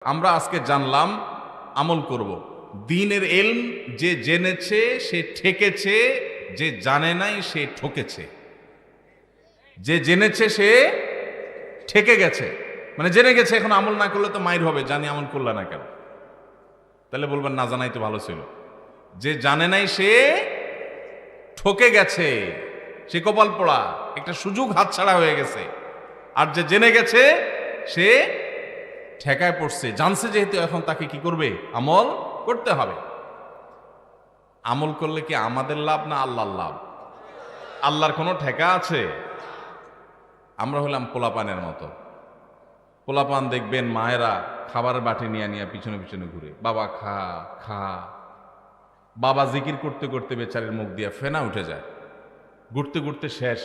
আমরা আজকে জানলাম, আমল করব। দ্বীনের ইলম যে জেনেছে সে ঠেকেছে, যে জানে নাই সে ঠকেছে। যে জেনেছে সে ঠেকে গেছে, মানে জেনে গেছে, এখন আমল না করলে তো মাইর হবে, জানি আমল করলে না কেন? তাহলে বলবেন না জানাই তো ভালো ছিল। যে জানে নাই সে ঠকে গেছে, সে কপাল পোড়া, একটা সুযোগ হাতছাড়া হয়ে গেছে। আর যে জেনে গেছে সে ঠেকায় পড়ছে, জানছে যেহেতু, এখন তাকে কি করবে? আমল করতে হবে। আমল করলে কি আমাদের লাভ না আল্লাহর লাভ? আল্লাহর কোনো ঠেকা আছে? আমরা হলাম পোলাপানের মতো। পোলাপান দেখবেন মায়েরা খাবারের বাটি নিয়ে নিয়ে পিছনে পিছনে ঘুরে, বাবা খা খা। বাবা জিকির করতে করতে বেচারের মুখ দিয়ে ফেনা উঠে যায়, ঘুরতে ঘুরতে শেষ।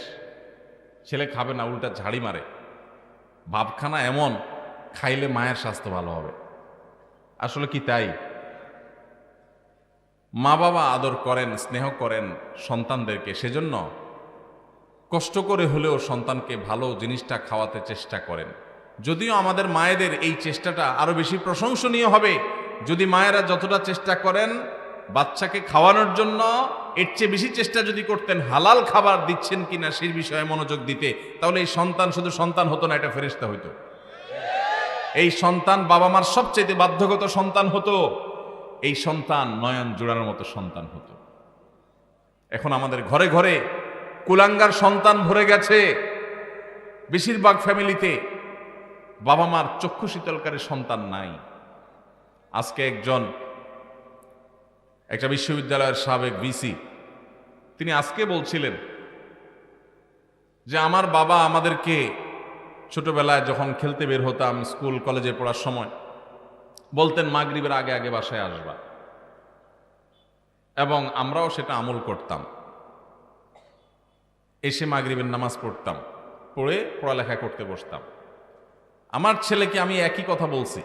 ছেলে খাবে না, উল্টা ঝাড়ি মারে। ভাবখানা এমন, খাইলে মায়ের স্বাস্থ্য ভালো হবে। আসলে কি তাই? মা বাবা আদর করেন, স্নেহ করেন সন্তানদেরকে, সেজন্য কষ্ট করে হলেও সন্তানকে ভালো জিনিসটা খাওয়াতে চেষ্টা করেন। যদিও আমাদের মায়েদের এই চেষ্টাটা আরো বেশি প্রশংসনীয় হবে যদি মায়েরা যতটা চেষ্টা করেন বাচ্চাকে খাওয়ানোর জন্য, এর চেয়ে বেশি চেষ্টা যদি করতেন হালাল খাবার দিচ্ছেন কিনা সেই বিষয়ে মনোযোগ দিতে, তাহলে এই সন্তান শুধু সন্তান হতো না, এটা ফেরেশতা হইতো। এই সন্তান বাবা মার সবচেয়ে বাধ্যগত সন্তান হতো। এই সন্তান নয়ন জোড়ানোর মতো সন্তান হতো। এখন আমাদের ঘরে ঘরে কুলাঙ্গার সন্তান ভরে গেছে। বেশিরভাগ ফ্যামিলিতে বাবা মার চক্ষু শীতলকারী সন্তান নাই। আজকে একটা বিশ্ববিদ্যালয়ের সাবেক ভিসি, তিনি আজকে বলছিলেন যে আমার বাবা আমাদেরকে ছোটবেলায় যখন খেলতে বের হতাম, স্কুল কলেজে পড়ার সময় বলতেন মাগরিবের আগে আগে বাসায় আসবা, এবং আমরাও সেটা আমল করতাম। এসে মাগরিবের নামাজ পড়তাম, পড়ে পড়ালেখা করতে বসতাম। আমার ছেলেকে আমি একই কথা বলছি।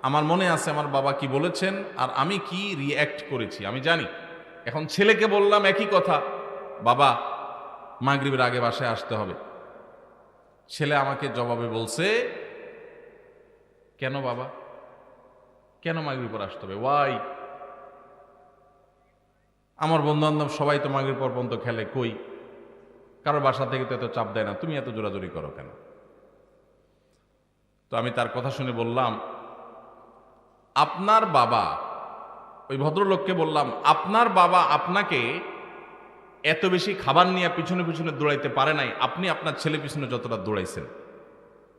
আমার মনে আছে আমার বাবা কি বলেছেন আর আমি কি রিঅ্যাক্ট করেছি আমি জানি। এখন ছেলেকে বললাম একই কথা, বাবা মাগরিবের আগে বাসায় আসতে হবে। ছেলে আমাকে জবাবে বলছে, কেন বাবা, কেন মাগরিব পর আসতে হবে? ওয়াই? আমার বন্ধু বান্ধব সবাই তো মাগরিব পর পর্যন্ত খেলে, কই কারোর বাসা থেকে তো এত চাপ দেয় না, তুমি এত জোরাজোরি করো কেন? তো আমি তার কথা শুনে বললাম, আপনার বাবা, ওই ভদ্রলোককে বললাম, আপনার বাবা আপনাকে এত বেশি খাবার নিয়ে পিছনে পিছনে দৌড়াইতে পারে নাই, আপনি আপনার ছেলে পিছনে যতটা দৌড়াইছেন।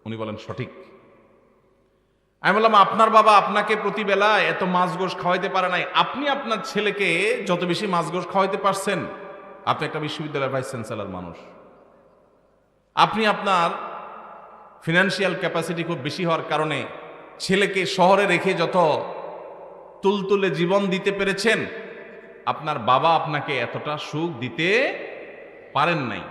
উনি বলেন সঠিক। আমি বললাম, আপনার বাবা আপনাকে প্রতিবেলা এত মাছ গোশ খাওয়াইতে পারে নাই, আপনি আপনার ছেলেকে যত বেশি মাছ গোশ খাওয়াইতে পারছেন। আপনি একটা বিশ্ববিদ্যালয়ের ভাইস চ্যান্সেলর মানুষ, আপনি আপনার ফিনান্সিয়াল ক্যাপাসিটি খুব বেশি হওয়ার কারণে ছেলেকে শহরে রেখে যত তুলতুলে জীবন দিতে পেরেছেন, আপনার বাবা আপনাকে এতটা সুখ দিতে পারেন নাই।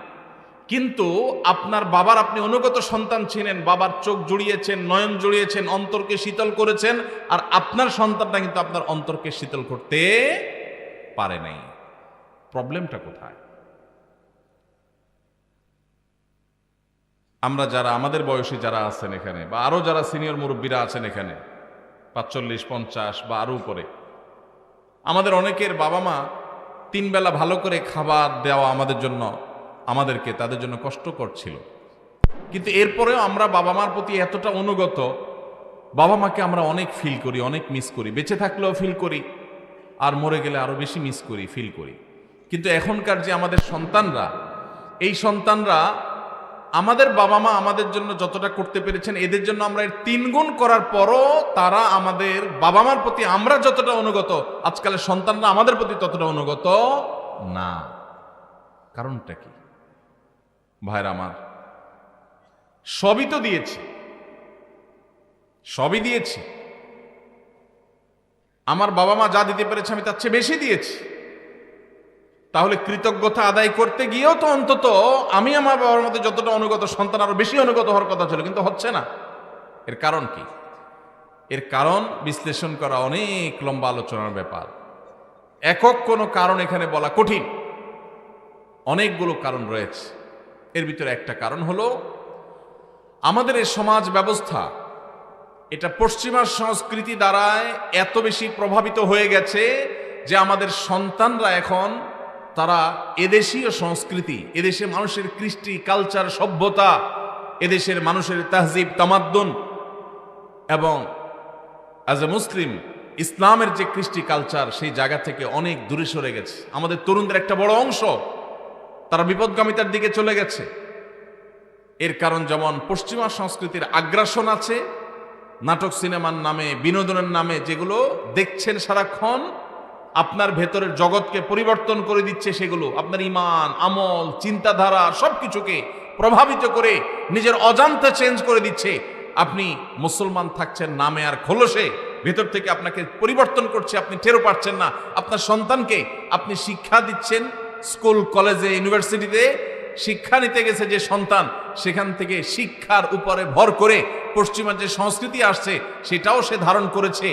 কিন্তু আপনার বাবার আপনি অনুগত সন্তান ছিলেন, বাবার চোখ জুড়িয়েছেন, নয়ন জুড়িয়েছেন, অন্তরকে শীতল করেছেন, আর আপনার সন্তানটা কিন্তু আপনার অন্তরকে শীতল করতে পারে নাই। প্রবলেমটা কোথায়? আমরা যারা আমাদের বয়সী যারা আছেন এখানে, বা আরো যারা সিনিয়র মুরব্বীরা আছেন এখানে 45, 50 বা আরো উপরে, আমাদের অনেকের বাবা মা 3 বেলা ভালো করে খাবার দেওয়া আমাদের জন্য, আমাদেরকে তাদের জন্য কষ্টকর ছিল। কিন্তু এরপরেও আমরা বাবা মার প্রতি এতটা অনুগত, বাবা মাকে আমরা অনেক ফিল করি, অনেক মিস করি। বেঁচে থাকলেও ফিল করি, আর মরে গেলে আরো বেশি মিস করি, ফিল করি। কিন্তু এখনকার যে আমাদের সন্তানরা, এই সন্তানরা আমাদের বাবা মা আমাদের জন্য যতটা করতে পেরেছেন, এদের জন্য আমরা এর 3 গুণ করার পরও তারা আমাদের বাবা মার প্রতি আমরা যতটা অনুগত, আজকালের সন্তানরা আমাদের প্রতি ততটা অনুগত না। কারণটা কি ভাইরা আমার? সবই তো দিয়েছি, সবই দিয়েছি। আমার বাবা মা যা দিতে পেরেছে আমি তার চেয়ে বেশি দিয়েছি। তাহলে কৃতজ্ঞতা আদায় করতে গিয়েও তো অন্তত আমি আমার বাবার মধ্যে যতটা অনুগত, সন্তান আরো বেশি অনুগত হওয়ার কথা ছিল, কিন্তু হচ্ছে না। এর কারণ কি? এর কারণ বিশ্লেষণ করা অনেক লম্বা আলোচনার ব্যাপার। একক কোনো কারণ এখানে বলা কঠিন, অনেকগুলো কারণ রয়েছে। এর ভিতরে একটা কারণ হলো আমাদের এই সমাজ ব্যবস্থা, এটা পশ্চিমা সংস্কৃতি দ্বারায় এত বেশি প্রভাবিত হয়ে গেছে যে আমাদের সন্তানরা এখন তারা এদেশীয় সংস্কৃতি, এদেশের মানুষের কৃষ্টি, কালচার, সভ্যতা, এদেশের মানুষের তাহজিব, তামাদ্দুন এবং অ্যাজ এ মুসলিম ইসলামের যে কৃষ্টি কালচার সেই জায়গা থেকে অনেক দূরে সরে গেছে। আমাদের তরুণদের একটা বড় অংশ তারা বিপদগামিতার দিকে চলে গেছে। এর কারণ যেমন পশ্চিমা সংস্কৃতির আগ্রাসন আছে, নাটক সিনেমার নামে, বিনোদনের নামে যেগুলো দেখছেন সারাক্ষণ আপনার ভেতরের জগৎকে পরিবর্তন করে দিচ্ছে, সেগুলো আপনার ঈমান, আমল, চিন্তাধারা সবকিছুকে প্রভাবিত করে নিজের অজান্তে চেঞ্জ করে দিচ্ছে। আপনি মুসলমান থাকছেন নামে আর খোলসে, ভেতর থেকে আপনাকে পরিবর্তন করছে, আপনি টেরও পাচ্ছেন না। আপনার সন্তানকে আপনি শিক্ষা দিচ্ছেন, স্কুল, কলেজে, ইউনিভার্সিটিতে শিক্ষা নিতে গেছে যে সন্তান, সেখান থেকে শিক্ষার উপরে ভর করে পশ্চিমা যে সংস্কৃতি আসছে সেটাও সে ধারণ করেছে,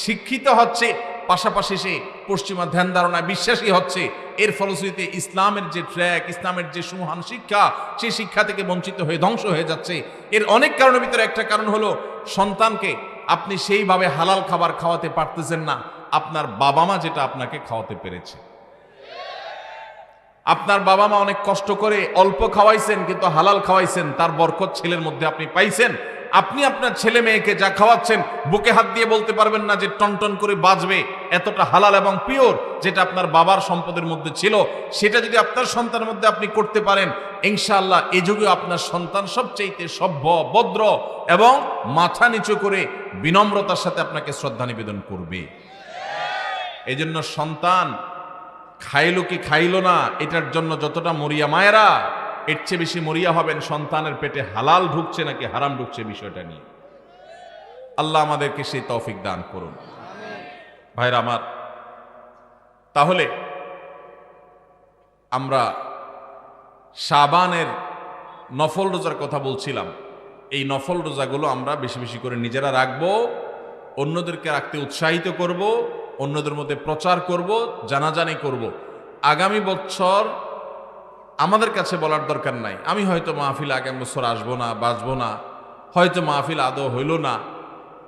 শিক্ষিত হচ্ছে, পাশাপাশি সে পশ্চিমা ধ্যান ধারণায় বিশ্বাসী হচ্ছে। এর ফলশ্রুতিতে ইসলামের যে ট্র্যাক, ইসলামের যে সুমহান শিক্ষা, সেই শিক্ষা থেকে বঞ্চিত হয়ে ধ্বংস হয়ে যাচ্ছে। এর অনেক কারণের ভিতরে একটা কারণ হলো সন্তানকে আপনি সেইভাবে হালাল খাবার খাওয়াতে পারতেছেন না আপনার বাবা মা যেটা আপনাকে খাওয়াতে পেরেছে। আপনার বাবা মা অনেক কষ্ট করে অল্প খাওয়াইছেন, কিন্তু হালাল খাওয়াইছেন, তার বরকত ছেলের মধ্যে আপনি পাইছেন। আপনি আপনার ছেলে মেয়েকে যা খাওয়াচ্ছেন বুকে হাত দিয়ে বলতে পারবেন না যে টনটন করে বাজবে, এতটা হালাল এবং পিওর যেটা আপনার বাবার সম্পদের মধ্যে ছিল, সেটা যদি আপনার সন্তানের মধ্যে আপনি করতে পারেন, ইনশাআল্লাহ এ যুগে আপনার সন্তান সবচেয়ে সভ্য, ভদ্র এবং মাথা নিচু করে বিনম্রতার সাথে আপনাকে শ্রদ্ধা নিবেদন করবে। এই জন্য সন্তান খাইলো কি খাইলো না এটার জন্য যতটা মরিয়া মায়েরা, এর চেয়ে বেশি মরিয়া হবেন সন্তানের পেটে হালাল ঢুকছে নাকি হারাম ঢুকছে বিষয়টা নিয়ে। আল্লাহ আমাদেরকে সেই তৌফিক দান করুন। ভাইরা আমার, তাহলে আমরা শাবানের নফল রোজার কথা বলছিলাম। এই নফল রোজাগুলো আমরা বেশি বেশি করে নিজেরা রাখবো, অন্যদেরকে রাখতে উৎসাহিত করব, অন্যদের মধ্যে প্রচার করব, জানাজানি করব। আগামী বছর আমাদের কাছে বলার দরকার নাই, আমি হয়তো মাহফিল আগামী বছর আসবো না, বাঁচবো না, হয়তো মাহফিল আদৌ হইল না,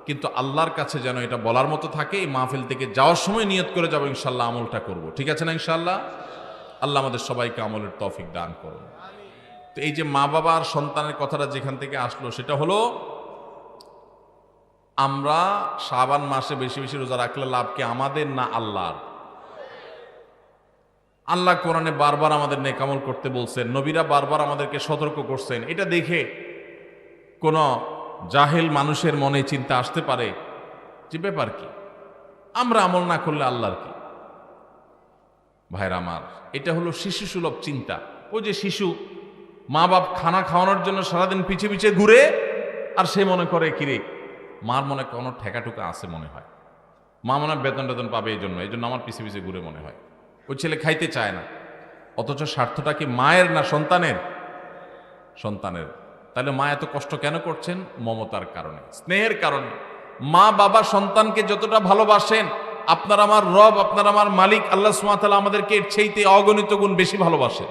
কিন্তু আল্লাহর কাছে যেন এটা বলার মতো থাকে। এই মাহফিল থেকে যাওয়ার সময় নিয়ত করে যাবো ইনশাল্লাহ আমলটা করব। ঠিক আছে না ইনশাল্লাহ? আল্লাহ আমাদের সবাইকে আমলের তৌফিক দান করুন। তো এই যে মা বাবা আর সন্তানের কথাটা যেখান থেকে আসলো, সেটা হলো আমরা শাবান মাসে বেশি বেশি রোজা রাখলে লাভ কি আমাদের না আল্লাহর? আল্লাহ কোরআনে বারবার আমাদের নেক আমল করতে বলছেন, নবীরা বারবার আমাদেরকে সতর্ক করছেন। এটা দেখে কোন জাহেল মানুষের মনে চিন্তা আসতে পারে যে ব্যাপার কি, আমরা আমল না করলে আল্লাহর কি? ভাইরা আমার, এটা হলো শিশু সুলভ চিন্তা। ওই যে শিশু মা বাপ খানা খাওয়ানোর জন্য সারাদিন পিছে পিছে ঘুরে, আর সে মনে করে কিরে মার মনে কোনো ঠেকাটুকা আছে মনে হয়, মা মনে হয় বেতন টেতন পাবে, এই জন্য আমার পিছে পিছে ঘুরে মনে হয়। ওই ছেলে খাইতে চায় না, অথচ স্বার্থটা কি মায়ের না সন্তানের? সন্তানের। তাহলে মা এত কষ্ট কেন করছেন? মমতার কারণে, স্নেহের কারণে। মা বাবা সন্তানকে যতটা ভালোবাসেন, আপনার আমার রব, আপনার আমার মালিক আল্লাহ সুবহানাহু ওয়া তাআলা আমাদেরকে এর চাইতে অগণিত গুণ বেশি ভালোবাসেন।